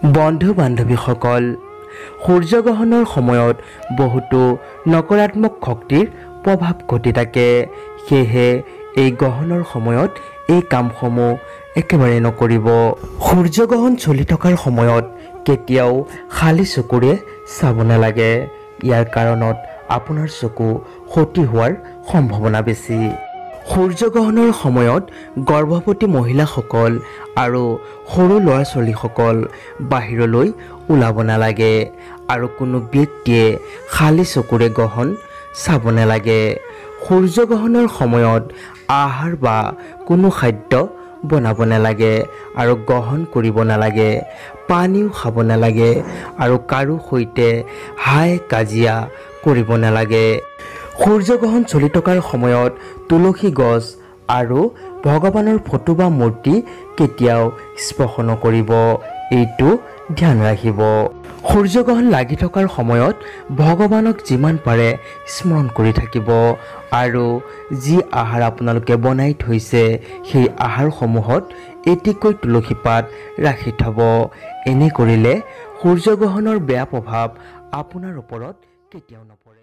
বন্ধু বান্ধৱীসকল, সূৰ্যগ্ৰহণৰ সময়ত বহুতো নকাৰাত্মক শক্তিৰ প্ৰভাৱ ঘটি থাকে। সেয়েহে এই গ্ৰহণৰ সময়ত এই কামসমূহ একেবাৰে নকৰিব। সূৰ্যগ্ৰহণ চলি থকাৰ সময়ত কেতিয়াও খালী চকুৰে চাব নালাগে। ইয়াৰ কাৰণত আপোনাৰ চকু ক্ষতি হোৱাৰ সম্ভাৱনা বেছি। সূৰ্যগ্ৰহণৰ সময়ত গৰ্ভৱতী মহিলাসকল আৰু সৰু ল'ৰা ছোৱালীসকল বাহিৰলৈ ওলাব নালাগে আৰু কোনো ব্যক্তিয়ে খালী চকুৰে গ্ৰহণ চাব নালাগে। সূৰ্যগ্ৰহণৰ সময়ত আহাৰ বা কোনো খাদ্য বনাব নালাগে আৰু গ্ৰহণ কৰিব নালাগে। পানীও খাব নালাগে আৰু কাৰো সৈতে হাই কাজিয়া কৰিব নালাগে। সূৰ্যগ্ৰহণ চলি থকাৰ সময়ত তুলসী গছ আৰু ভগৱানৰ ফটো বা মূৰ্তি কেতিয়াও স্পৰ্শ নকৰিব, এইটো ধ্যান ৰাখিব। সূৰ্যগ্ৰহণ লাগি থকাৰ সময়ত ভগৱানক যিমান পাৰে স্মৰণ কৰি থাকিব আৰু যি আহাৰ আপোনালোকে বনাই থৈছে সেই আহাৰসমূহত এটিকৈ তুলসী পাত ৰাখি থব। এনে কৰিলে সূৰ্যগ্ৰহণৰ বেয়া প্ৰভাৱ আপোনাৰ ওপৰত কেতিয়াও নপৰে।